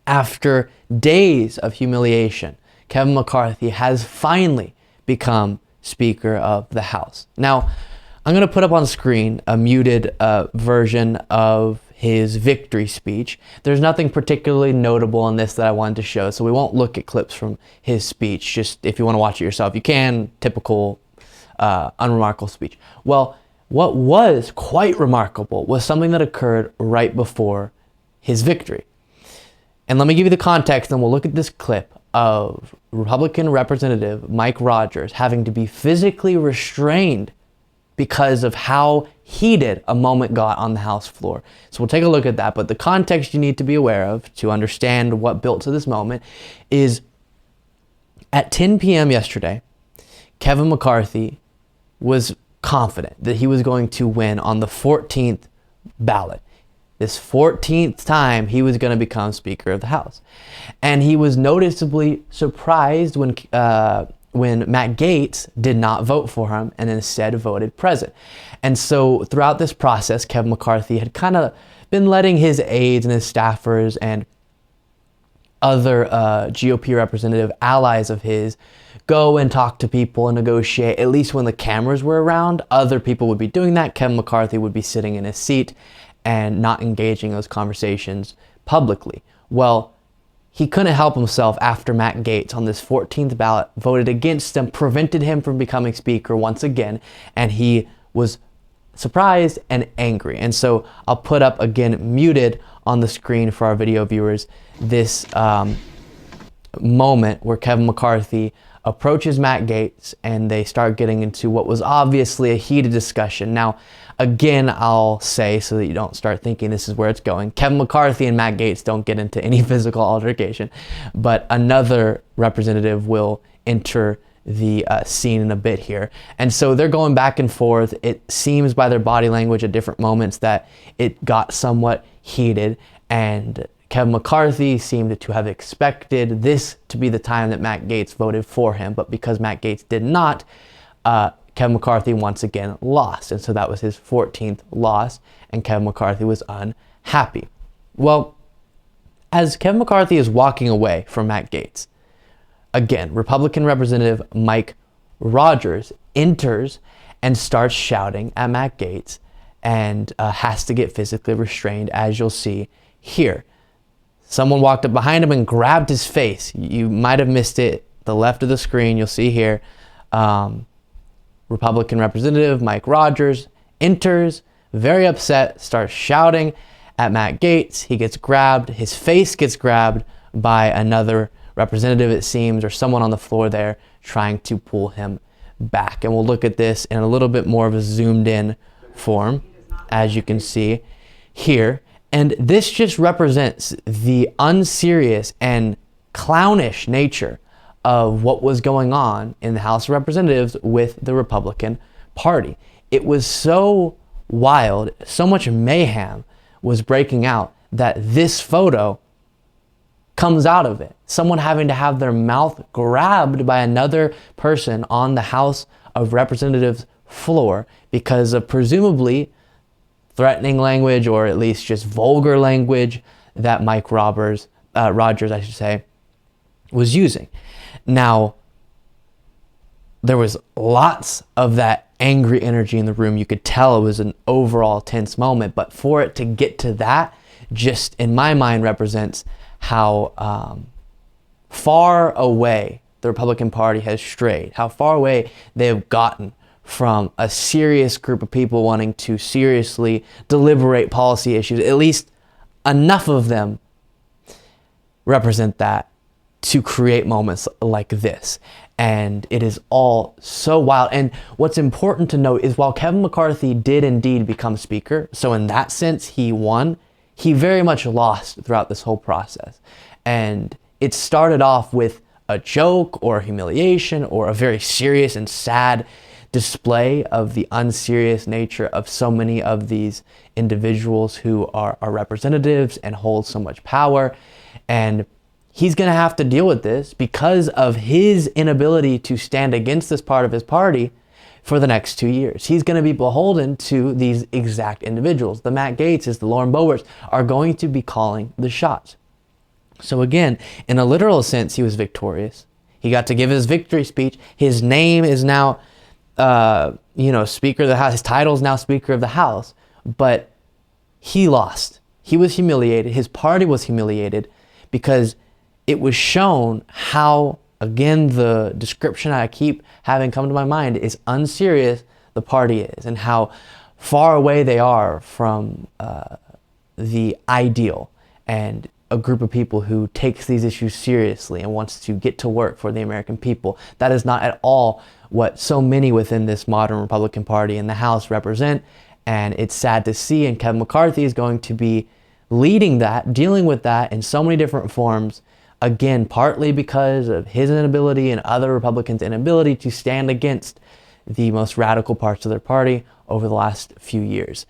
After days of humiliation, Kevin McCarthy has finally become Speaker of the House. Now, I'm going to put up on screen a muted version of his victory speech. There's nothing particularly notable in this that I wanted to show, so we won't look at clips from his speech. Just if you want to watch it yourself, you can. Typical, unremarkable speech. Well, what was quite remarkable was something that occurred right before his victory. And let me give you the context, and we'll look at this clip of Republican Representative Mike Rogers having to be physically restrained because of how heated a moment got on the House floor. So we'll take a look at that, but the context you need to be aware of to understand what built to this moment is at 10 p.m. yesterday, Kevin McCarthy was confident that he was going to win on the 14th ballot. This 14th time he was going to become Speaker of the House. And he was noticeably surprised when Matt Gaetz did not vote for him and instead voted present. And so throughout this process, Kevin McCarthy had kind of been letting his aides and his staffers and other GOP representative allies of his go and talk to people and negotiate. At least when the cameras were around, other people would be doing that. Kevin McCarthy would be sitting in his seat and not engaging those conversations publicly. Well, he couldn't help himself after Matt Gaetz on this 14th ballot voted against him, prevented him from becoming Speaker once again, and he was surprised and angry. And so I'll put up again, muted on the screen for our video viewers, this moment where Kevin McCarthy approaches Matt Gaetz and they start getting into what was obviously a heated discussion. Now, again, I'll say, so that you don't start thinking this is where it's going, Kevin McCarthy and Matt Gaetz don't get into any physical altercation, but another representative will enter the scene in a bit here. And so they're going back and forth. It seems by their body language at different moments that it got somewhat heated, and Kevin McCarthy seemed to have expected this to be the time that Matt Gaetz voted for him, but because Matt Gaetz did not, Kevin McCarthy once again lost. And so that was his 14th loss, and Kevin McCarthy was unhappy. Well, as Kevin McCarthy is walking away from Matt Gaetz, again, Republican Representative Mike Rogers enters and starts shouting at Matt Gaetz and has to get physically restrained, as you'll see here. Someone walked up behind him and grabbed his face. You might have missed it. The left of the screen, you'll see here. Republican Representative Mike Rogers enters, very upset, starts shouting at Matt Gaetz. He gets grabbed. His face gets grabbed by another representative, it seems, or someone on the floor there trying to pull him back. And we'll look at this in a little bit more of a zoomed in form, as you can see here. And this just represents the unserious and clownish nature of what was going on in the House of Representatives with the Republican Party. It was so wild, so much mayhem was breaking out that this photo comes out of it. Someone having to have their mouth grabbed by another person on the House of Representatives floor because of presumably threatening language, or at least just vulgar language, that Mike Rogers, I should say, was using. Now, there was lots of that angry energy in the room. You could tell it was an overall tense moment, but for it to get to that, just in my mind represents how far away the Republican Party has strayed, how far away they have gotten from a serious group of people wanting to seriously deliberate policy issues. At least enough of them represent that to create moments like this. And it is all so wild. And what's important to note is while Kevin McCarthy did indeed become Speaker, so in that sense he won, he very much lost throughout this whole process. And it started off with a joke or humiliation or a very serious and sad display of the unserious nature of so many of these individuals who are representatives and hold so much power. And he's going to have to deal with this because of his inability to stand against this part of his party for the next 2 years. He's going to be beholden to these exact individuals. The Matt Gaetzes, the Lauren Boeberts are going to be calling the shots. So again, in a literal sense, he was victorious. He got to give his victory speech. His name is now, Speaker of the House. His title is now Speaker of the House. But he lost. He was humiliated. His party was humiliated because it was shown how, again, the description I keep having come to my mind is unserious the party is and how far away they are from the ideal and a group of people who takes these issues seriously and wants to get to work for the American people. That is not at all what so many within this modern Republican Party in the House represent, and it's sad to see, and Kevin McCarthy is going to be leading that, dealing with that in so many different forms, again, partly because of his inability and other Republicans' inability to stand against the most radical parts of their party over the last few years.